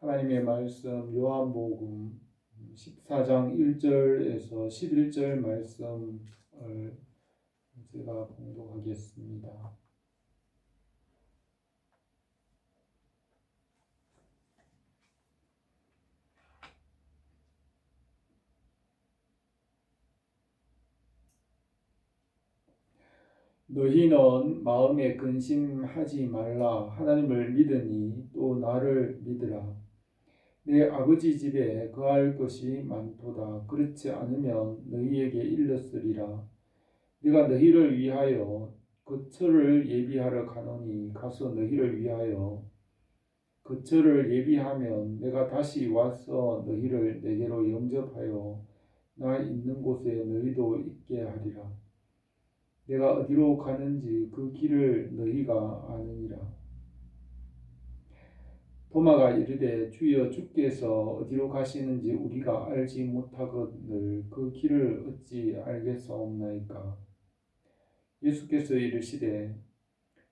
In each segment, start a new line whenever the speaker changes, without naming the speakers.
하나님의 말씀 요한복음 14장 1절에서 11절 말씀을 제가 봉독하겠습니다. 너희는 마음에 근심하지 말라. 하나님을 믿으니 또 나를 믿으라. 내 아버지 집에 거할 것이 많도다. 그렇지 않으면 너희에게 일렀으리라. 내가 너희를 위하여 거처를 예비하러 가노니 가서 너희를 위하여 거처를 예비하면 내가 다시 와서 너희를 내게로 영접하여 나 있는 곳에 너희도 있게 하리라. 내가 어디로 가는지 그 길을 너희가 아느니라. 도마가 이르되 주여 주께서 어디로 가시는지 우리가 알지 못하거늘 그 길을 어찌 알겠사옵나이까. 예수께서 이르시되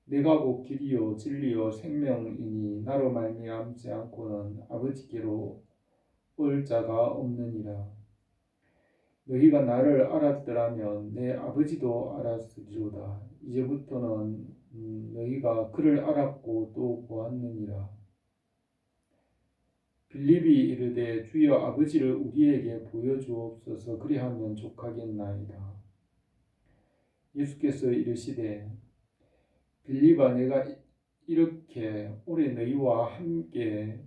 내가 곧 길이요 진리요 생명이니 나로 말미암지 않고는 아버지께로 올 자가 없느니라. 너희가 나를 알았더라면 내 아버지도 알았으리로다. 이제부터는 너희가 그를 알았고 또 보았느니라. 빌립이 이르되 주여 아버지를 우리에게 보여주옵소서. 그리하면 족하겠나이다. 예수께서 이르시되 빌립아 내가 이렇게 오래 너희와 함께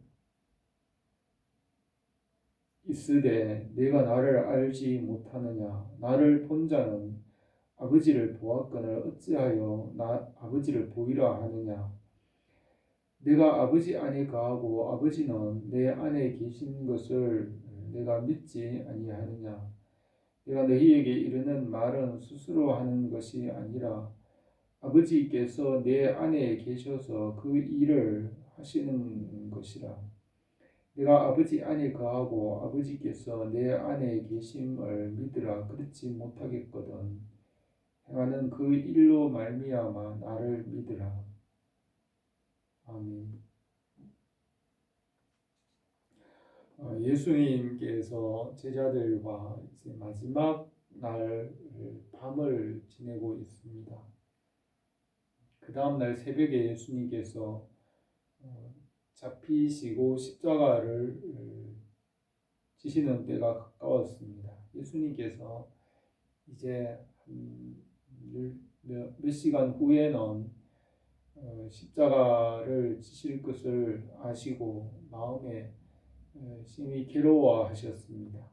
있으되 내가 나를 알지 못하느냐. 나를 본 자는 아버지를 보았거늘 어찌하여 나 아버지를 보이라 하느냐. 내가 아버지 안에 거하고 아버지는 내 안에 계신 것을 내가 믿지 아니하느냐. 내가 너희에게 이르는 말은 스스로 하는 것이 아니라 아버지께서 내 안에 계셔서 그 일을 하시는 것이라. 내가 아버지 안에 거하고 아버지께서 내 안에 계심을 믿으라. 그렇지 못하겠거든 행하는 그 일로 말미암아 나를 믿으라. 아멘. 예수님께서 제자들과 이제 마지막 날 밤을 지내고 있습니다. 그 다음 날 새벽에 예수님께서 잡히시고 십자가를 지시는 때가 가까웠습니다. 예수님께서 이제 몇 시간 후에는 십자가를 지실 것을 아시고 마음에 심히 괴로워하셨습니다.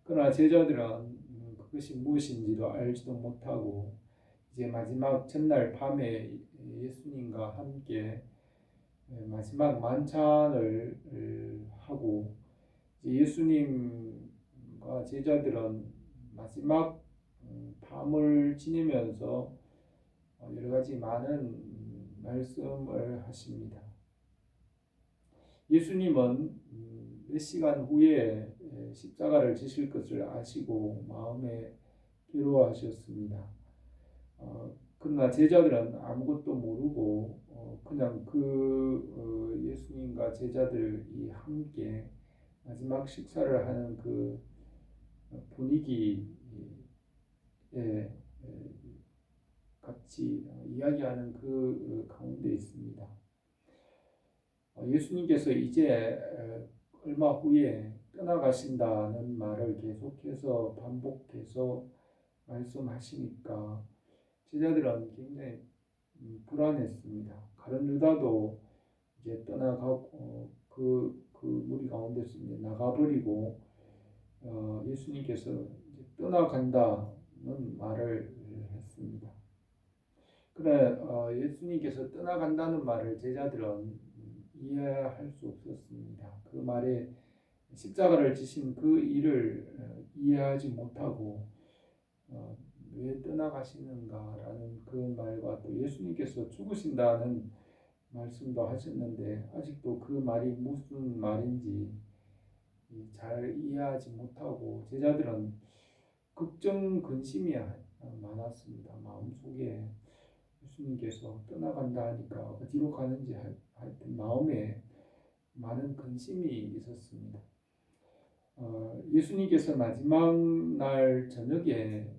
그러나 제자들은 그것이 무엇인지도 알지도 못하고 이제 마지막 전날 밤에 예수님과 함께 마지막 만찬을 하고 예수님과 제자들은 마지막 밤을 지내면서 여러 가지 많은 말씀을 하십니다. 예수님은 몇 시간 후에 십자가를 지실 것을 아시고 마음에 괴로워하셨습니다. 그러나 제자들은 아무것도 모르고 그냥 예수님과 제자들이 함께 마지막 식사를 하는 그 분위기에 같이 이야기하는 그 가운데 있습니다. 예수님께서 이제 얼마 후에 떠나가신다는 말을 계속해서 반복해서 말씀하시니까 제자들은 굉장히 불안했습니다. 가룟 유다도 이제 떠나가고 그 무리 가운데서 이제 나가버리고 예수님께서 이제 떠나간다는 말을 했습니다. 그래 예수님께서 떠나간다는 말을 제자들은 이해할 수 없었습니다. 그 말에 십자가를 지신 그 일을 이해하지 못하고 왜 떠나가시는가라는 그 말과 또 예수님께서 죽으신다는 말씀도 하셨는데 아직도 그 말이 무슨 말인지 잘 이해하지 못하고 제자들은 걱정 근심이 많았습니다. 마음속에 예수님께서 떠나간다 하니까 어디로 가는지 하여튼 마음에 많은 근심이 있었습니다. 예수님께서 마지막 날 저녁에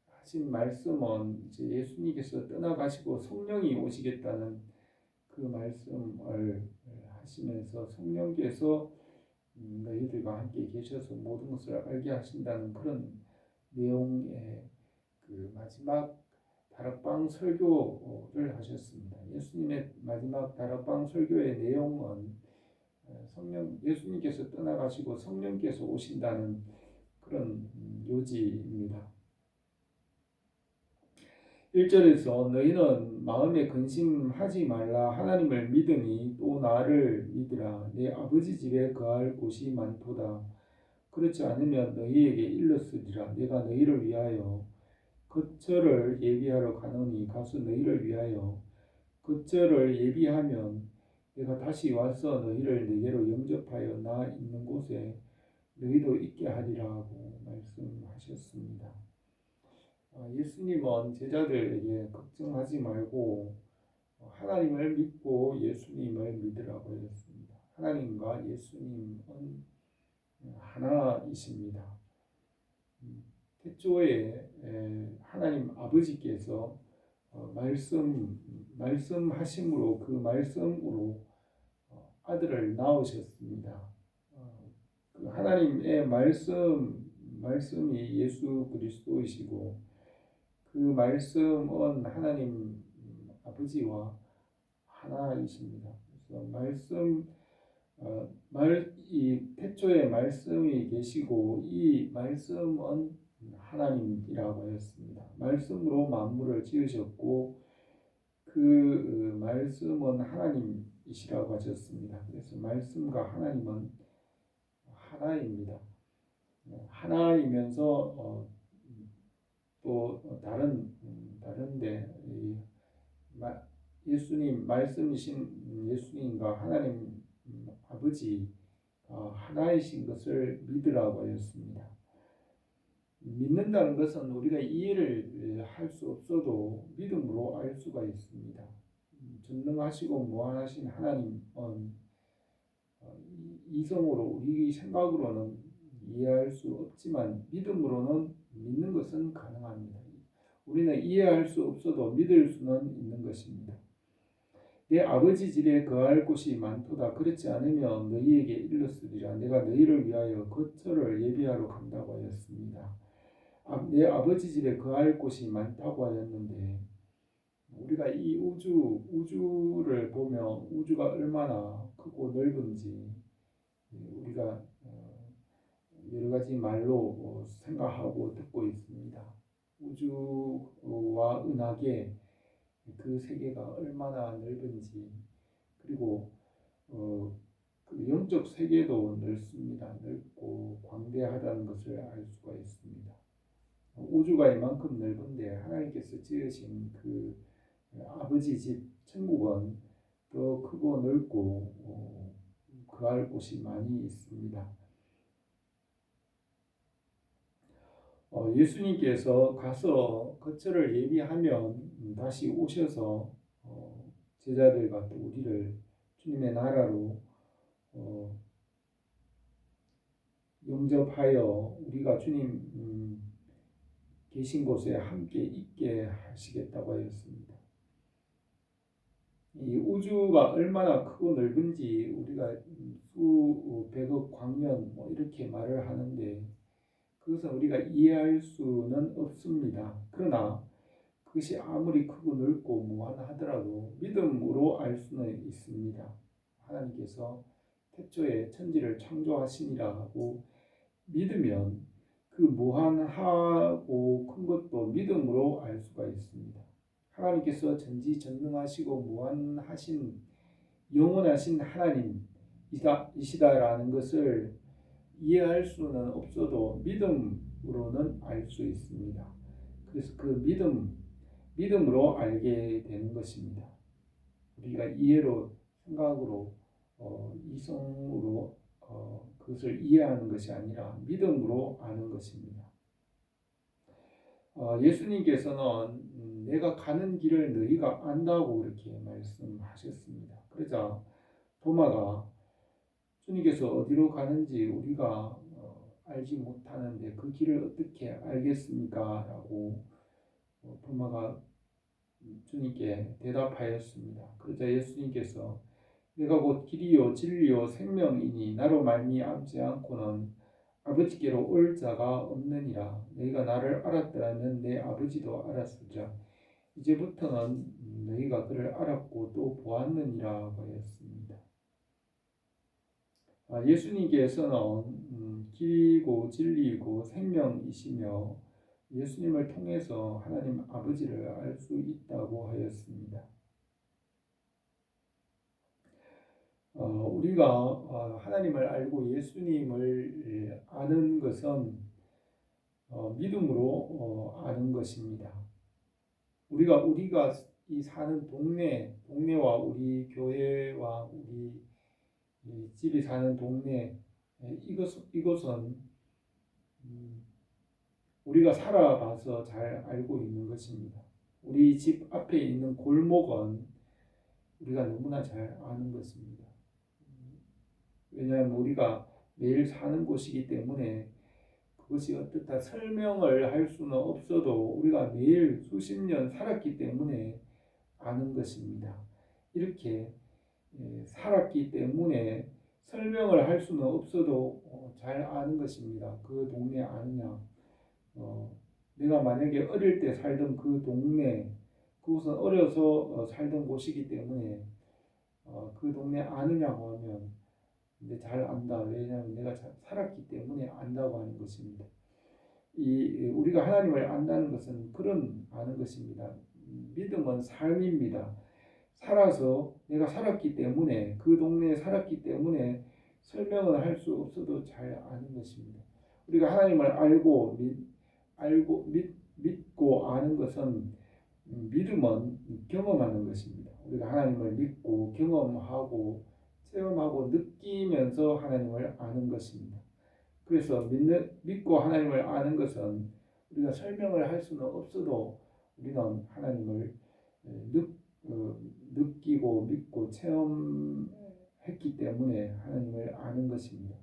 하신 말씀은 이제 예수님께서 떠나가시고 성령이 오시겠다는 그 말씀을 하시면서 성령께서 너희들과 함께 계셔서 모든 것을 알게 하신다는 그런 내용의 그 마지막 다락방 설교를 하셨습니다. 예수님의 마지막 다락방 설교의 내용은 예수님께서 떠나가시고 성령께서 오신다는 그런 요지입니다. 1절에서 너희는 마음에 근심하지 말라. 하나님을 믿으니 또 나를 믿으라. 내 아버지 집에 거할 곳이 많도다. 그렇지 않으면 너희에게 일렀으리라. 내가 너희를 위하여 거처를 예비하러 가노니 가서 너희를 위하여 거처를 예비하면 내가 다시 와서 너희를 내게로 영접하여 나 있는 곳에 너희도 있게 하리라고 말씀하셨습니다. 예수님은 제자들에게 걱정하지 말고 하나님을 믿고 예수님을 믿으라고 했습니다. 하나님과 예수님은 하나이십니다. 태초에 하나님 아버지께서 말씀하심으로 그 말씀으로 아들을 낳으셨습니다. 그 하나님의 말씀이 예수 그리스도이시고 그 말씀은 하나님 아버지와 하나이십니다. 그래서 이 태초에 말씀이 계시고 이 말씀은 하나님이라고 하였습니다. 말씀으로 만물을 지으셨고 그 말씀은 하나님이시라고 하셨습니다. 그래서 말씀과 하나님은 하나입니다. 하나이면서 또 다른데 예수님 말씀이신 예수님과 하나님 아버지 하나이신 것을 믿으라고 하였습니다. 믿는다는 것은 우리가 이해를 할 수 없어도 믿음으로 알 수가 있습니다. 전능하시고 무한하신 하나님은 이성으로 우리 생각으로는 이해할 수 없지만 믿음으로는 믿는 것은 가능합니다. 우리는 이해할 수 없어도 믿을 수는 있는 것입니다. 내 아버지 집에 거할 곳이 많도다. 그렇지 않으면 너희에게 일렀으리라. 내가 너희를 위하여 거처를 예비하러 간다고 하였습니다. 내 아버지 집에 거할 곳이 많다고 하였는데 우리가 이 우주를 보면 우주가 얼마나 크고 넓은지 우리가 여러 가지 말로 생각하고 듣고 있습니다. 우주와 은하계 그 세계가 얼마나 넓은지 그리고 그 영적 세계도 넓습니다. 넓고 광대하다는 것을 알 수가 있습니다. 우주가 이만큼 넓은데 하나님께서 지으신 그 아버지 집 천국은 더 크고 넓고 거할 곳이 많이 있습니다. 예수님께서 가서 거처를 예비하면 다시 오셔서 제자들과 또 우리를 주님의 나라로 영접하여 우리가 주님 계신 곳에 함께 있게 하시겠다고 하였습니다. 이 우주가 얼마나 크고 넓은지 우리가 수백억 광년 이렇게 말을 하는데 그것은 우리가 이해할 수는 없습니다. 그러나 그것이 아무리 크고 넓고 무한하더라도 믿음으로 알 수는 있습니다. 하나님께서 태초에 천지를 창조하시니라 하고 믿으면 그 무한하고 큰 것도 믿음으로 알 수가 있습니다. 하나님께서 전지전능하시고 무한하신 영원하신 하나님이시다라는 것을 이해할 수는 없어도 믿음으로는 알 수 있습니다. 그래서 그 믿음으로 알게 되는 것입니다. 우리가 이해로 생각으로 이성으로 그것을 이해하는 것이 아니라 믿음으로 아는 것입니다. 예수님께서는 내가 가는 길을 너희가 안다고 이렇게 말씀하셨습니다. 그러자 도마가 주님께서 어디로 가는지 우리가 알지 못하는데 그 길을 어떻게 알겠습니까? 라고 도마가 주님께 대답하였습니다. 그러자 예수님께서 내가 곧 길이요 진리요 생명이니 나로 말미암지 않고는 아버지께로 올 자가 없느니라. 너희가 나를 알았더라면 내 아버지도 알았으리라. 이제부터는 너희가 그를 알았고 또 보았느니라 하였습니다. 예수님께서는 길이고 진리이고 생명이시며 예수님을 통해서 하나님 아버지를 알 수 있다고 하였습니다. 우리가 하나님을 알고 예수님을 아는 것은 믿음으로 아는 것입니다. 우리가 이 사는 동네와 우리 교회와 우리 집이 사는 동네 이것은 우리가 살아봐서 잘 알고 있는 것입니다. 우리 집 앞에 있는 골목은 우리가 너무나 잘 아는 것입니다. 왜냐하면 우리가 매일 사는 곳이기 때문에 그것이 어떻다 설명을 할 수는 없어도 우리가 매일 수십 년 살았기 때문에 아는 것입니다. 이렇게 살았기 때문에 설명을 할 수는 없어도 잘 아는 것입니다. 그 동네 아느냐, 내가 만약에 어릴 때 살던 그 동네, 그곳은 어려서 살던 곳이기 때문에 그 동네 아느냐고 하면 근데 잘 안다. 왜냐하면 내가 살았기 때문에 안다고 하는 것입니다. 우리가 하나님을 안다는 것은 그런 아는 것입니다. 믿음은 삶입니다. 살아서 내가 살았기 때문에 그 동네에 살았기 때문에 설명을 할 수 없어도 잘 아는 것입니다. 우리가 하나님을 믿고 아는 것은 믿음은 경험하는 것입니다. 우리가 하나님을 믿고 경험하고 체험하고 느끼면서 하나님을 아는 것입니다. 그래서 믿고 하나님을 아는 것은 우리가 설명을 할 수는 없어도 우리는 하나님을 느끼고 믿고 체험했기 때문에 하나님을 아는 것입니다.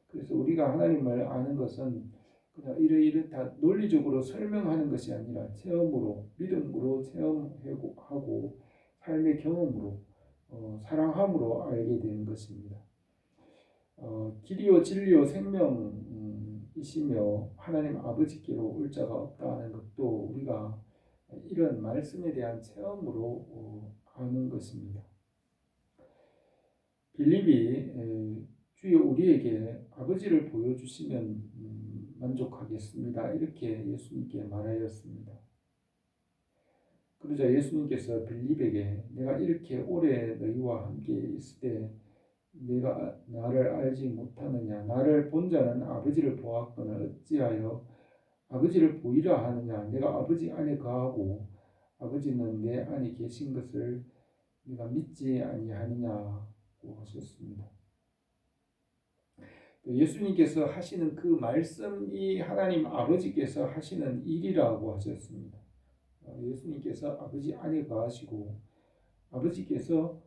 그래서 우리가 하나님을 아는 것은 그냥 이렇다 논리적으로 설명하는 것이 아니라 체험으로 믿음으로 체험하고 삶의 경험으로 사랑함으로 알게 되는 것입니다. 길이요 진리요 생명이시며 하나님 아버지께로 올 자가 없다는 것도 우리가 이런 말씀에 대한 체험으로 아는 것입니다. 빌립이 주여 우리에게 아버지를 보여주시면 만족하겠습니다. 이렇게 예수님께 말하였습니다. 그러자 예수님께서 빌립에게 내가 이렇게 오래 너희와 함께 있을 때 네가 나를 알지 못하느냐? 나를 본 자는 아버지를 보았거늘 어찌하여 아버지를 보이라 하느냐? 내가 아버지 안에 거하고 아버지는 내 안에 계신 것을 네가 믿지 아니하느냐고 하셨습니다. 예수님께서 하시는 그 말씀이 하나님 아버지께서 하시는 일이라고 하셨습니다. 예수님께서 아버지 안에 거하시고 아버지께서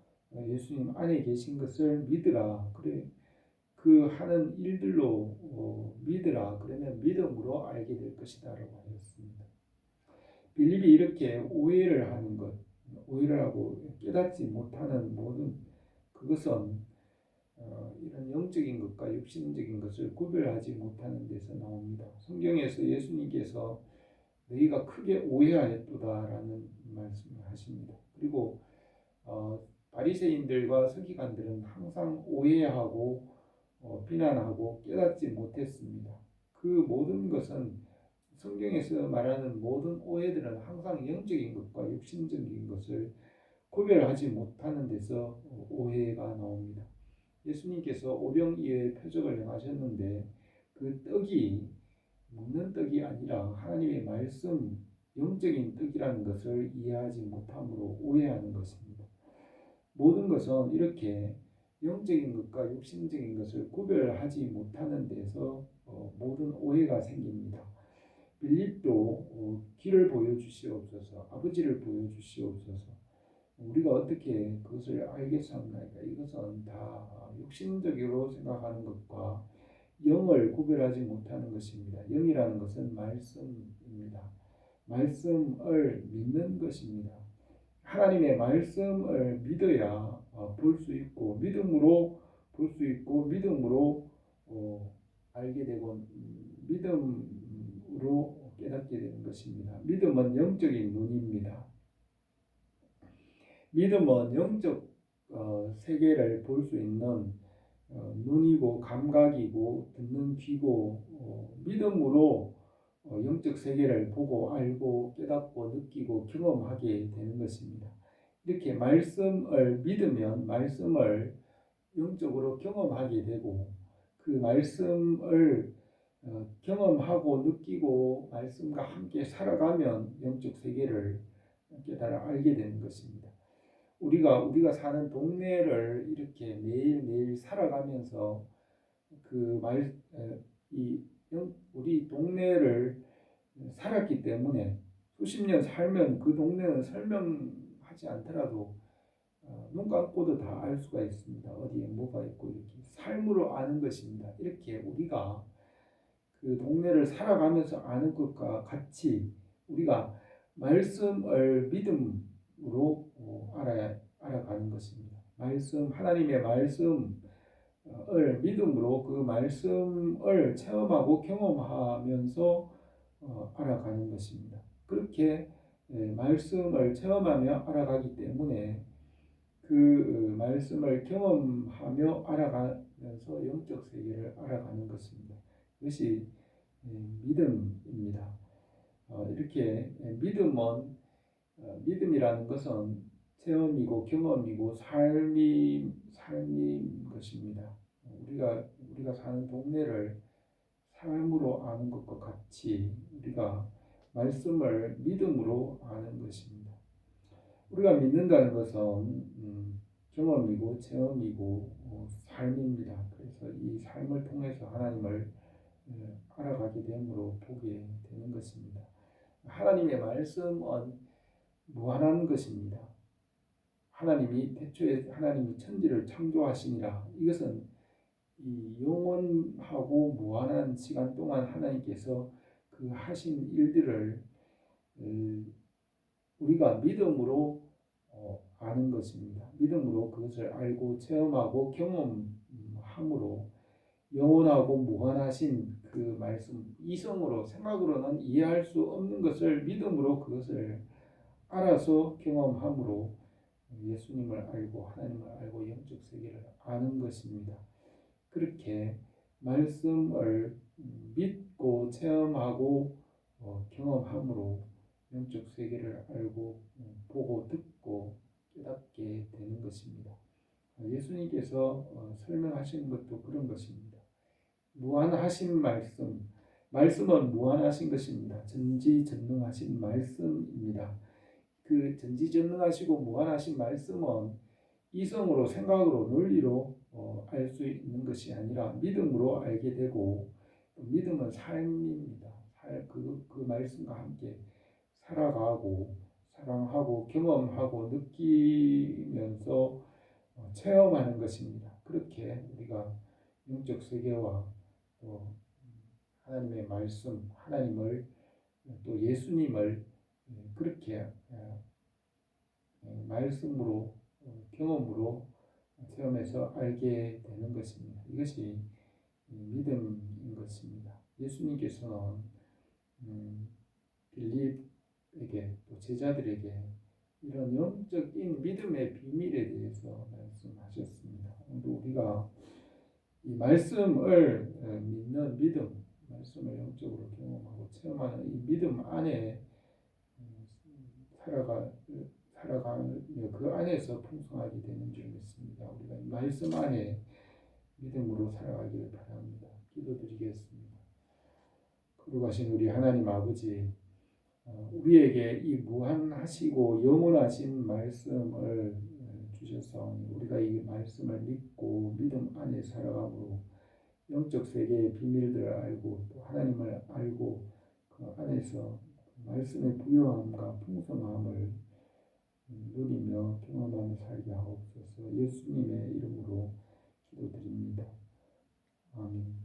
예수님 안에 계신 것을 믿으라. 그래 그 하는 일들로 믿으라. 그러면 믿음으로 알게 될 것이다라고 하였습니다. 빌립이 이렇게 오해를 하는 것, 오해를 하고 깨닫지 못하는 모든 그것은 이런 영적인 것과 육신적인 것을 구별하지 못하는 데서 나옵니다. 성경에서 예수님께서 너희가 크게 오해하였도다라는 말씀을 하십니다. 그리고 바리새인들과 서기관들은 항상 오해하고 비난하고 깨닫지 못했습니다. 그 모든 것은 성경에서 말하는 모든 오해들은 항상 영적인 것과 육신적인 것을 구별하지 못하는 데서 오해가 나옵니다. 예수님께서 오병이어의 표적을 행하셨는데 그 떡이 먹는 떡이 아니라 하나님의 말씀, 영적인 떡이라는 것을 이해하지 못함으로 오해하는 것입니다. 모든 것은 이렇게 영적인 것과 육신적인 것을 구별하지 못하는 데서 모든 오해가 생깁니다. 빌립도 길을 보여주시옵소서, 아버지를 보여주시옵소서. 우리가 어떻게 그것을 알겠습니까? 이것은 다 육신적으로 생각하는 것과 영을 구별하지 못하는 것입니다. 영이라는 것은 말씀입니다. 말씀을 믿는 것입니다. 하나님의 말씀을 믿어야 볼 수 있고, 믿음으로 볼 수 있고, 믿음으로 알게 되고, 믿음으로 깨닫게 되는 것입니다. 믿음은 영적인 눈입니다. 믿음은 영적 세계를 볼 수 있는 눈이고 감각이고 듣는 귀고 믿음으로 영적 세계를 보고 알고 깨닫고 느끼고 경험하게 되는 것입니다. 이렇게 말씀을 믿으면 말씀을 영적으로 경험하게 되고 그 말씀을 경험하고 느끼고 말씀과 함께 살아가면 영적 세계를 깨달아 알게 되는 것입니다. 우리가 사는 동네를 이렇게 매일매일 살아가면서 우리 동네를 살았기 때문에 수십 년 살면 그 동네는 설명하지 않더라도 눈 감고도 다 알 수가 있습니다. 어디에 뭐가 있고 이렇게 삶으로 아는 것입니다. 이렇게 우리가 그 동네를 살아가면서 아는 것과 같이 우리가 말씀을 믿음으로 알아가는 것입니다. 하나님의 말씀을 믿음으로 그 말씀을 체험하고 경험하면서 알아가는 것입니다. 그렇게 말씀을 체험하며 알아가기 때문에 그 말씀을 경험하며 알아가면서 영적 세계를 알아가는 것입니다. 그것이 믿음입니다. 이렇게 믿음이라는 것은 체험이고 경험이고 삶인 것입니다. 우리가 사는 동네를 삶으로 아는 것과 같이 우리가 말씀을 믿음으로 아는 것입니다. 우리가 믿는다는 것은 경험이고 체험이고 삶입니다. 그래서 이 삶을 통해서 하나님을 알아가게 됨으로 보게 되는 것입니다. 하나님의 말씀은 무한한 것입니다. 태초에 하나님이 천지를 창조하시니라. 이것은 이 영원하고 무한한 시간 동안 하나님께서 그 하신 일들을 우리가 믿음으로 아는 것입니다. 믿음으로 그것을 알고 체험하고 경험함으로 영원하고 무한하신 그 말씀, 이성으로 생각으로는 이해할 수 없는 것을 믿음으로 그것을 알아서 경험함으로 예수님을 알고 하나님을 알고 영적 세계를 아는 것입니다. 그렇게 말씀을 믿고 체험하고 경험함으로 영적 세계를 알고 보고 듣고 깨닫게 되는 것입니다. 예수님께서 설명하시는 것도 그런 것입니다. 무한하신 말씀은 무한하신 것입니다. 전지전능하신 말씀입니다. 그 전지전능하시고 무한하신 말씀은 이성으로 생각으로 논리로 알 수 있는 것이 아니라 믿음으로 알게 되고 믿음은 삶입니다. 그 말씀과 함께 살아가고 사랑하고 경험하고 느끼면서 체험하는 것입니다. 그렇게 우리가 영적 세계와 또 하나님의 말씀, 하나님을 또 예수님을 그렇게 말씀으로 경험으로 체험해서 알게 되는 것입니다. 이것이 믿음인 것입니다. 예수님께서는 빌립에게 또 제자들에게 이런 영적인 믿음의 비밀에 대해서 말씀하셨습니다. 오늘 우리가 이 말씀을 믿는 믿음, 말씀을 영적으로 경험하고 체험하는 이 믿음 안에 살아가며 그 안에서 풍성하게 되는 줄 믿습니다. 우리가 이 말씀 안에 믿음으로 살아가기를 바랍니다. 기도드리겠습니다. 거룩하신 우리 하나님 아버지, 우리에게 이 무한하시고 영원하신 말씀을 주셔서 우리가 이 말씀을 믿고 믿음 안에 살아가므로 영적 세계의 비밀들을 알고 또 하나님을 알고 그 안에서 말씀의 부요함과 풍성함을 누리며 경험하며 살게 하옵소서. 예수님의 이름으로 기도드립니다. 아멘.